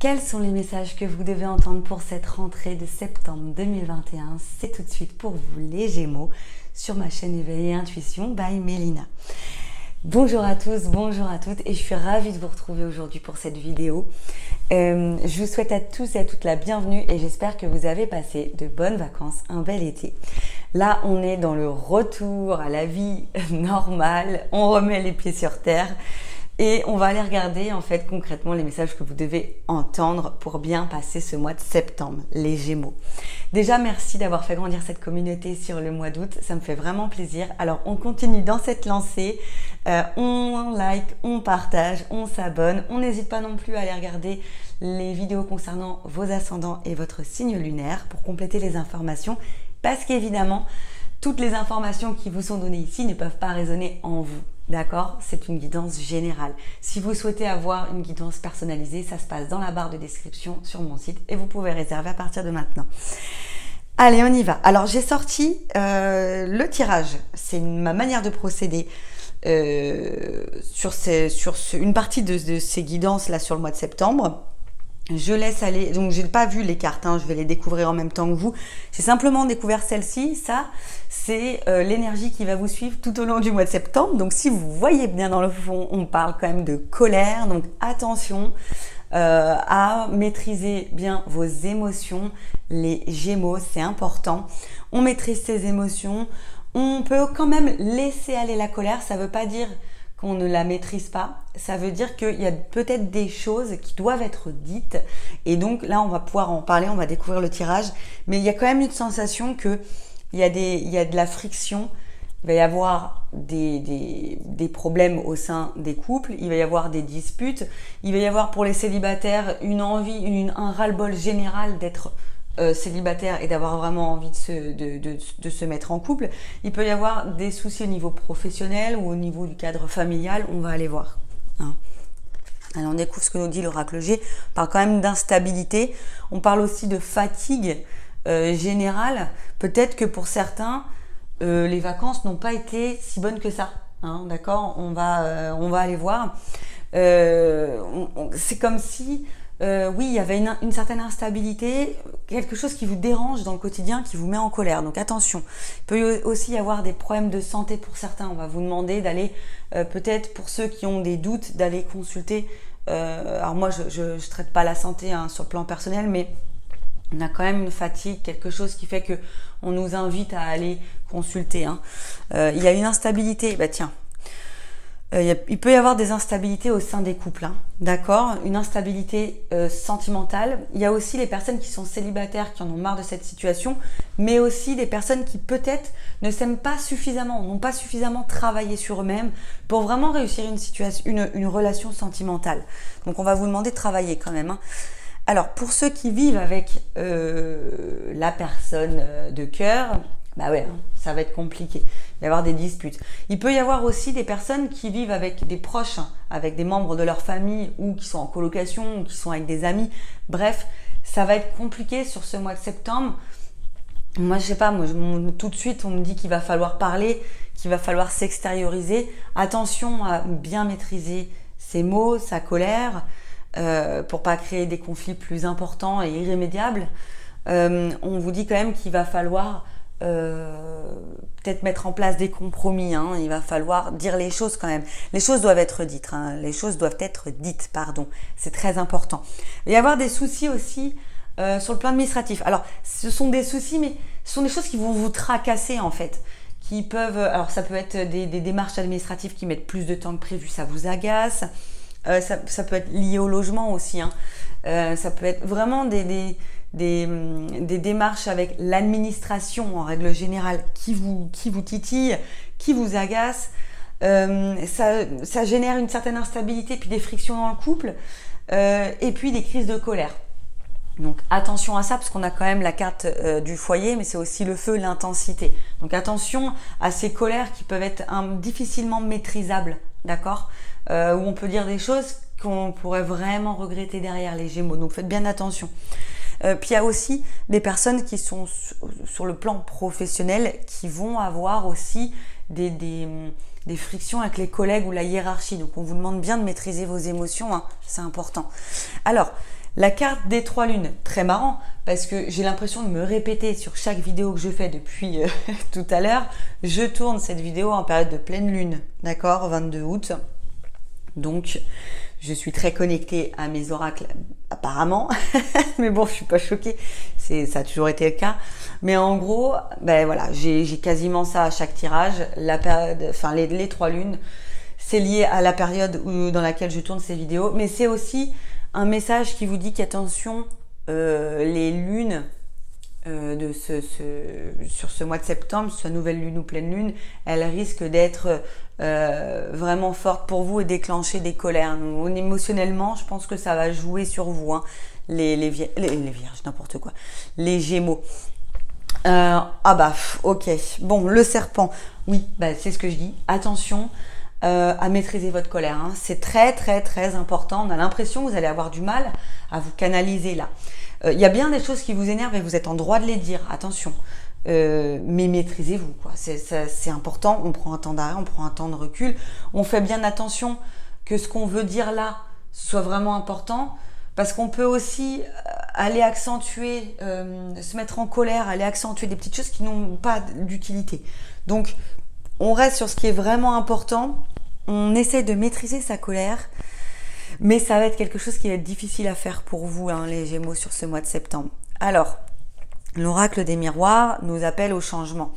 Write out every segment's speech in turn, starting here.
quels sont les messages que vous devez entendre pour cette rentrée de septembre 2021? C'est tout de suite pour vous les Gémeaux sur ma chaîne Éveil et Intuition by Mélina. Bonjour à tous, bonjour à toutes et je suis ravie de vous retrouver aujourd'hui pour cette vidéo. Je vous souhaite à tous et à toutes la bienvenue et j'espère que vous avez passé de bonnes vacances, un bel été. Là, on est dans le retour à la vie normale, on remet les pieds sur terre. Et on va aller regarder en fait concrètement les messages que vous devez entendre pour bien passer ce mois de septembre, les Gémeaux. Déjà, merci d'avoir fait grandir cette communauté sur le mois d'août, ça me fait vraiment plaisir. Alors, on continue dans cette lancée, on like, on partage, on s'abonne. On n'hésite pas non plus à aller regarder les vidéos concernant vos ascendants et votre signe lunaire pour compléter les informations parce qu'évidemment, toutes les informations qui vous sont données ici ne peuvent pas résonner en vous. D'accord? C'est une guidance générale. Si vous souhaitez avoir une guidance personnalisée, ça se passe dans la barre de description sur mon site et vous pouvez réserver à partir de maintenant. Allez, on y va. Alors, j'ai sorti le tirage. C'est ma manière de procéder sur une partie de ces guidances là sur le mois de septembre. Je laisse aller, donc j'ai pas vu les cartes, je vais les découvrir en même temps que vous. J'ai simplement découvert celle-ci, ça c'est l'énergie qui va vous suivre tout au long du mois de septembre. Donc si vous voyez bien dans le fond, on parle quand même de colère, donc attention à maîtriser bien vos émotions. Les Gémeaux, c'est important. On maîtrise ses émotions, on peut quand même laisser aller la colère, ça veut pas dire qu'on ne la maîtrise pas, ça veut dire qu'il y a peut-être des choses qui doivent être dites et donc là on va pouvoir en parler, on va découvrir le tirage, mais il y a quand même une sensation que il y a de la friction, il va y avoir des problèmes au sein des couples, il va y avoir des disputes, il va y avoir pour les célibataires une envie, un ras-le-bol général d'être célibataire et d'avoir vraiment envie de se mettre en couple. Il peut y avoir des soucis au niveau professionnel ou au niveau du cadre familial, on va aller voir. Alors on découvre ce que nous dit l'oracle G. On parle quand même d'instabilité, on parle aussi de fatigue générale. Peut-être que pour certains, les vacances n'ont pas été si bonnes que ça. D'accord, on va aller voir. C'est comme si oui, il y avait une certaine instabilité, quelque chose qui vous dérange dans le quotidien, qui vous met en colère. Donc attention, il peut aussi y avoir des problèmes de santé pour certains. On va vous demander d'aller, peut-être pour ceux qui ont des doutes, d'aller consulter. Alors moi, je traite pas la santé sur le plan personnel, mais on a quand même une fatigue, quelque chose qui fait que on nous invite à aller consulter. Il y a une instabilité, tiens. Il peut y avoir des instabilités au sein des couples, d'accord? Une instabilité sentimentale. Il y a aussi les personnes qui sont célibataires, qui en ont marre de cette situation, mais aussi des personnes qui peut-être ne s'aiment pas suffisamment, n'ont pas suffisamment travaillé sur eux-mêmes pour vraiment réussir une relation sentimentale. Donc on va vous demander de travailler quand même. Alors pour ceux qui vivent avec la personne de cœur, ça va être compliqué. Il va y avoir des disputes. Il peut y avoir aussi des personnes qui vivent avec des proches, avec des membres de leur famille ou qui sont en colocation ou qui sont avec des amis. Bref, ça va être compliqué sur ce mois de septembre. Moi, je sais pas, tout de suite, on me dit qu'il va falloir parler, qu'il va falloir s'extérioriser. Attention à bien maîtriser ses mots, sa colère, pour pas créer des conflits plus importants et irrémédiables. On vous dit quand même qu'il va falloir peut-être mettre en place des compromis, il va falloir dire les choses quand même. Les choses doivent être dites, c'est très important. Il va y avoir des soucis aussi sur le plan administratif. Alors, ce sont des soucis, mais ce sont des choses qui vont vous tracasser en fait. Qui peuvent, alors ça peut être des démarches administratives qui mettent plus de temps que prévu, ça vous agace. Ça peut être lié au logement aussi, ça peut être vraiment des démarches avec l'administration en règle générale qui vous titille, qui vous agace. Ça génère une certaine instabilité, puis des frictions dans le couple, et puis des crises de colère. Donc attention à ça parce qu'on a quand même la carte du foyer, mais c'est aussi le feu, l'intensité. Donc attention à ces colères qui peuvent être difficilement maîtrisables, d'accord, où on peut dire des choses qu'on pourrait vraiment regretter derrière, les Gémeaux. Donc faites bien attention. Puis il y a aussi des personnes qui sont sur le plan professionnel qui vont avoir aussi des frictions avec les collègues ou la hiérarchie. Donc on vous demande bien de maîtriser vos émotions, c'est important. Alors, La carte des 3 lunes, très marrant, parce que j'ai l'impression de me répéter sur chaque vidéo que je fais depuis tout à l'heure. Je tourne cette vidéo en période de pleine lune, d'accord, 22 août. Donc, je suis très connectée à mes oracles, apparemment. Mais bon, je suis pas choquée. Ça a toujours été le cas. Mais en gros, ben voilà, j'ai quasiment ça à chaque tirage. La période, enfin, les 3 lunes, c'est lié à la période dans laquelle je tourne ces vidéos. Mais c'est aussi un message qui vous dit qu'attention, les lunes sur ce mois de septembre, soit nouvelle lune ou pleine lune, elles risquent d'être vraiment fortes pour vous et déclencher des colères. Donc, émotionnellement, je pense que ça va jouer sur vous, hein, les vierges, n'importe quoi, les gémeaux. Ok. Bon, le serpent, oui, bah, c'est ce que je dis. Attention à maîtriser votre colère, hein. C'est très très très important. On a l'impression que vous allez avoir du mal à vous canaliser là. Il y a bien des choses qui vous énervent et vous êtes en droit de les dire, attention. Mais maîtrisez-vous, quoi. C'est important, on prend un temps d'arrêt, on prend un temps de recul. On fait bien attention que ce qu'on veut dire là soit vraiment important, parce qu'on peut aussi aller accentuer, se mettre en colère, aller accentuer des petites choses qui n'ont pas d'utilité. Donc, on reste sur ce qui est vraiment important, on essaie de maîtriser sa colère, mais ça va être quelque chose qui va être difficile à faire pour vous, hein, les Gémeaux, sur ce mois de septembre. Alors, l'oracle des miroirs nous appelle au changement.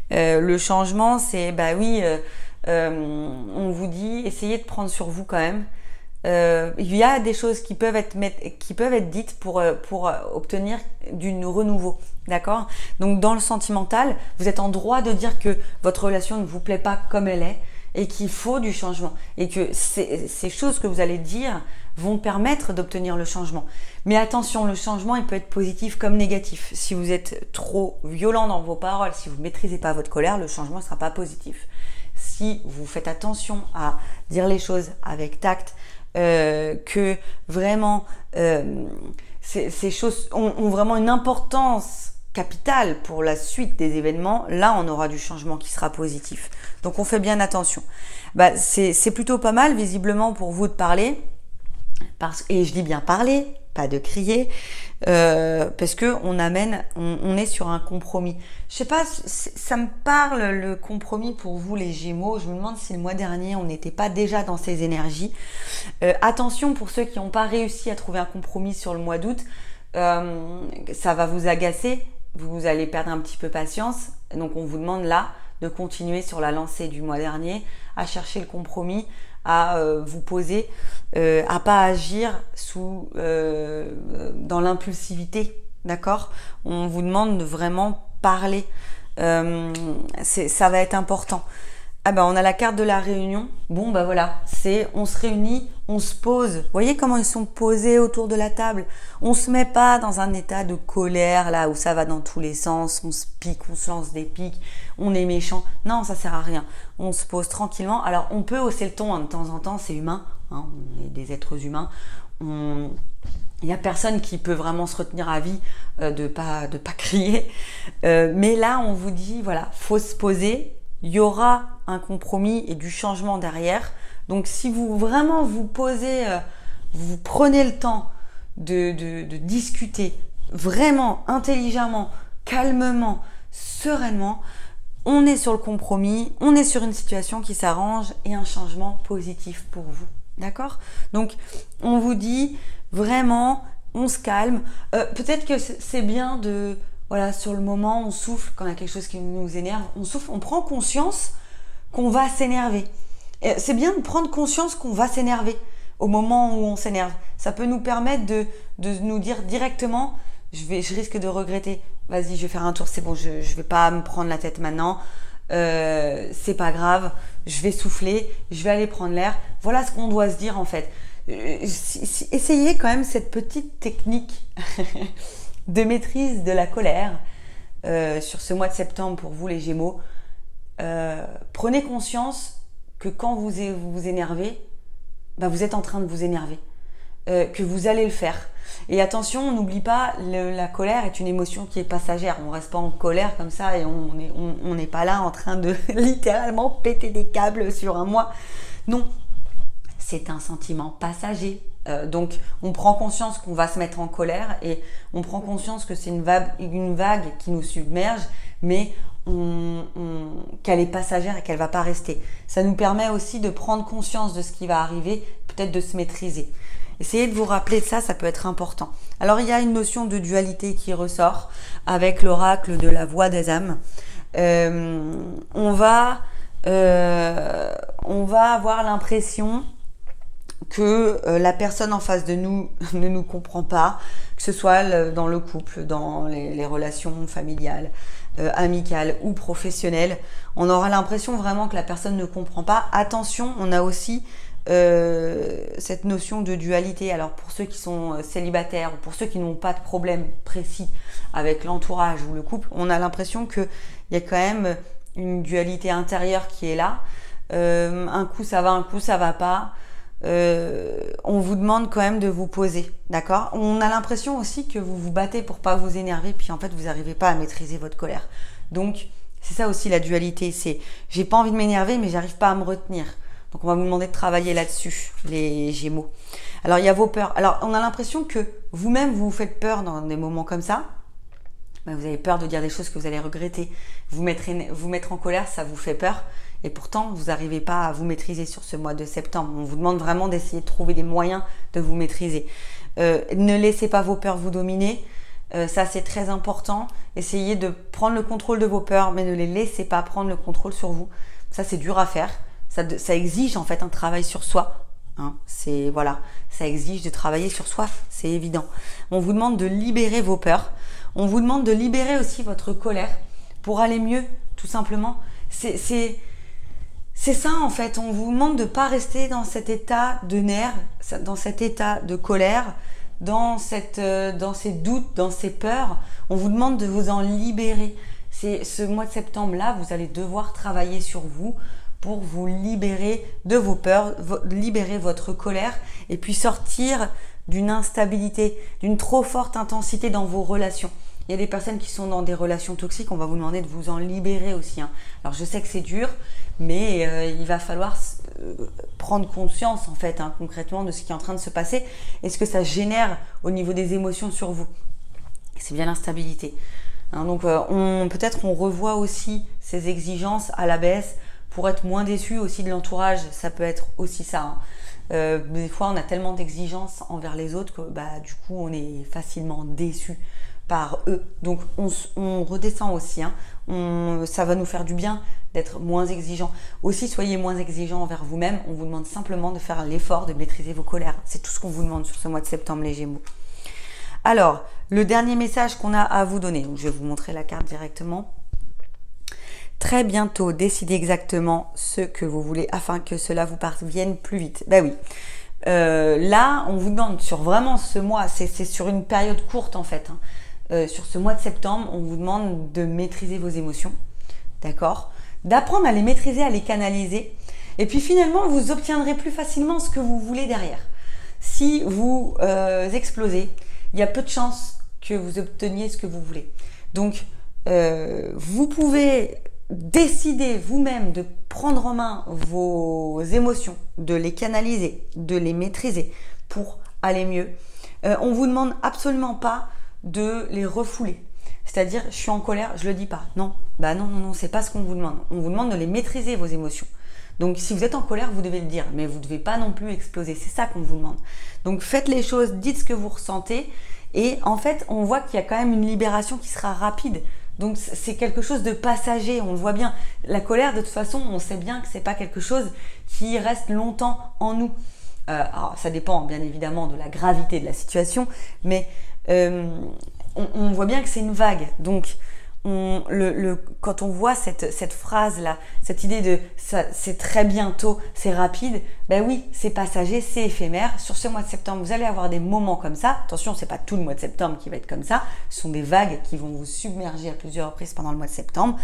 Le changement, c'est, bah oui, on vous dit, essayez de prendre sur vous quand même. Il y a des choses qui peuvent être dites pour obtenir du renouveau, d'accord? Donc dans le sentimental, vous êtes en droit de dire que votre relation ne vous plaît pas comme elle est et qu'il faut du changement et que ces choses que vous allez dire vont permettre d'obtenir le changement. Mais attention, le changement, il peut être positif comme négatif. Si vous êtes trop violent dans vos paroles, si vous ne maîtrisez pas votre colère, le changement ne sera pas positif. Si vous faites attention à dire les choses avec tact, que vraiment ces choses ont vraiment une importance capitale pour la suite des événements, là on aura du changement qui sera positif. Donc on fait bien attention. Bah, c'est plutôt pas mal visiblement pour vous de parler, et je dis bien parler, pas de crier, parce que on est sur un compromis. Je sais pas, ça me parle le compromis pour vous les Gémeaux. Je me demande si le mois dernier on n'était pas déjà dans ces énergies. Attention pour ceux qui n'ont pas réussi à trouver un compromis sur le mois d'août, ça va vous agacer, vous allez perdre un petit peu patience. Donc on vous demande là de continuer sur la lancée du mois dernier, à chercher le compromis, à vous poser, à pas agir dans l'impulsivité, d'accord? On vous demande de vraiment parler, ça va être important. Ah ben on a la carte de la réunion. Bon ben voilà, on se réunit, on se pose. Vous voyez comment ils sont posés autour de la table. On se met pas dans un état de colère là où ça va dans tous les sens, on se pique, on se lance des piques, on est méchant. Non, ça sert à rien. On se pose tranquillement. Alors on peut hausser le ton, hein, de temps en temps, c'est humain, hein, on est des êtres humains. Il n'y a personne qui peut vraiment se retenir à vie de pas crier. Mais là, on vous dit, voilà, faut se poser. Il y aura un compromis et du changement derrière. Donc, si vous vraiment vous posez, vous prenez le temps de discuter vraiment intelligemment, calmement, sereinement, on est sur le compromis, on est sur une situation qui s'arrange et un changement positif pour vous. D'accord? Donc, on vous dit vraiment, on se calme. Peut-être que c'est bien de... Voilà, sur le moment, on souffle quand il y a quelque chose qui nous énerve. On souffle, on prend conscience qu'on va s'énerver. C'est bien de prendre conscience qu'on va s'énerver au moment où on s'énerve. Ça peut nous permettre de nous dire directement, je risque de regretter. Vas-y, je vais faire un tour, c'est bon, je vais pas me prendre la tête maintenant. C'est pas grave, je vais souffler, je vais aller prendre l'air. Voilà ce qu'on doit se dire en fait. Essayez quand même cette petite technique de maîtrise de la colère sur ce mois de septembre pour vous les Gémeaux. Prenez conscience que quand vous vous énervez, bah vous êtes en train de vous énerver, que vous allez le faire. Et attention, on n'oublie pas, la colère est une émotion qui est passagère. On reste pas en colère comme ça et on n'est pas là en train de littéralement péter des câbles sur un mois. Non, c'est un sentiment passager. Donc on prend conscience qu'on va se mettre en colère et on prend conscience que c'est une vague qui nous submerge, mais qu'elle est passagère et qu'elle va pas rester. Ça nous permet aussi de prendre conscience de ce qui va arriver, peut-être de se maîtriser. Essayez de vous rappeler de ça, ça peut être important. Alors il y a une notion de dualité qui ressort avec l'oracle de la voix des âmes. On va avoir l'impression que la personne en face de nous ne nous comprend pas, que ce soit dans le couple, dans les relations familiales, amicales ou professionnelles. On aura l'impression vraiment que la personne ne comprend pas. Attention, on a aussi cette notion de dualité. Alors pour ceux qui sont célibataires ou pour ceux qui n'ont pas de problème précis avec l'entourage ou le couple, on a l'impression qu'il y a quand même une dualité intérieure qui est là. Un coup ça va, un coup ça va pas. On vous demande quand même de vous poser, d'accord? On a l'impression aussi que vous vous battez pour pas vous énerver, puis en fait vous n'arrivez pas à maîtriser votre colère. Donc c'est ça aussi la dualité, c'est j'ai pas envie de m'énerver mais j'arrive pas à me retenir. Donc on va vous demander de travailler là-dessus, les Gémeaux. Alors il y a vos peurs. Alors on a l'impression que vous-même vous faites peur dans des moments comme ça. Ben, vous avez peur de dire des choses que vous allez regretter. Vous mettre en colère, ça vous fait peur. Et pourtant, vous n'arrivez pas à vous maîtriser sur ce mois de septembre. On vous demande vraiment d'essayer de trouver des moyens de vous maîtriser. Ne laissez pas vos peurs vous dominer. Ça, c'est très important. Essayez de prendre le contrôle de vos peurs, mais ne les laissez pas prendre le contrôle sur vous. Ça, c'est dur à faire. Ça exige en fait un travail sur soi. Hein, ça exige de travailler sur soi, c'est évident. On vous demande de libérer vos peurs. On vous demande de libérer aussi votre colère pour aller mieux, tout simplement. C'est ça en fait. On vous demande de ne pas rester dans cet état de nerfs, dans cet état de colère, dans ces doutes, dans ces peurs. On vous demande de vous en libérer. C'est ce mois de septembre-là, vous allez devoir travailler sur vous pour vous libérer de vos peurs, libérer votre colère et puis sortir d'une instabilité, d'une trop forte intensité dans vos relations. Il y a des personnes qui sont dans des relations toxiques, on va vous demander de vous en libérer aussi. Alors je sais que c'est dur, mais il va falloir prendre conscience en fait concrètement de ce qui est en train de se passer et ce que ça génère au niveau des émotions sur vous. C'est bien l'instabilité. Donc peut-être on revoit aussi ces exigences à la baisse pour être moins déçu aussi de l'entourage, ça peut être aussi ça. Des fois, on a tellement d'exigences envers les autres que du coup, on est facilement déçu par eux. Donc, on redescend aussi. Ça va nous faire du bien d'être moins exigeant. Aussi, soyez moins exigeant envers vous-même. On vous demande simplement de faire l'effort de maîtriser vos colères. C'est tout ce qu'on vous demande sur ce mois de septembre, les Gémeaux. Alors, le dernier message qu'on a à vous donner. Donc, je vais vous montrer la carte directement. Très bientôt, décidez exactement ce que vous voulez afin que cela vous parvienne plus vite. Ben oui. Là, on vous demande sur vraiment ce mois, c'est sur une période courte en fait. Sur ce mois de septembre, on vous demande de maîtriser vos émotions, d'accord? D'apprendre à les maîtriser, à les canaliser. Et puis finalement, vous obtiendrez plus facilement ce que vous voulez derrière. Si vous explosez, il y a peu de chances que vous obteniez ce que vous voulez. Donc, vous pouvez décidez vous-même de prendre en main vos émotions, de les canaliser, de les maîtriser pour aller mieux. On vous demande absolument pas de les refouler. C'est-à-dire, je suis en colère, je le dis pas. Non, non, c'est pas ce qu'on vous demande. On vous demande de les maîtriser, vos émotions. Donc, si vous êtes en colère, vous devez le dire, mais vous ne devez pas non plus exploser. C'est ça qu'on vous demande. Donc, faites les choses, dites ce que vous ressentez. Et en fait, on voit qu'il y a quand même une libération qui sera rapide. Donc c'est quelque chose de passager, on le voit bien. La colère, de toute façon, on sait bien que c'est pas quelque chose qui reste longtemps en nous. Alors ça dépend bien évidemment de la gravité de la situation, mais on voit bien que c'est une vague. Donc quand on voit cette phrase-là, cette idée de ça, c'est très bientôt, c'est rapide, ben oui, c'est passager, c'est éphémère. Sur ce mois de septembre, vous allez avoir des moments comme ça. Attention, c'est pas tout le mois de septembre qui va être comme ça. Ce sont des vagues qui vont vous submerger à plusieurs reprises pendant le mois de septembre.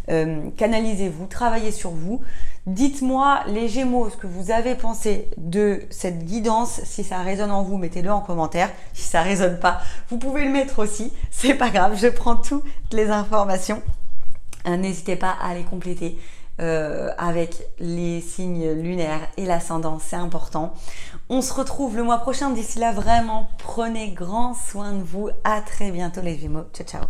Canalisez-vous, travaillez sur vous. Dites-moi, les Gémeaux, ce que vous avez pensé de cette guidance. Si ça résonne en vous, mettez-le en commentaire. Si ça résonne pas, vous pouvez le mettre aussi. C'est pas grave, je prends toutes les informations. N'hésitez pas à les compléter. avec les signes lunaires et l'ascendant, c'est important. On se retrouve le mois prochain. D'ici là, vraiment, prenez grand soin de vous. À très bientôt les Gémeaux. Ciao, ciao.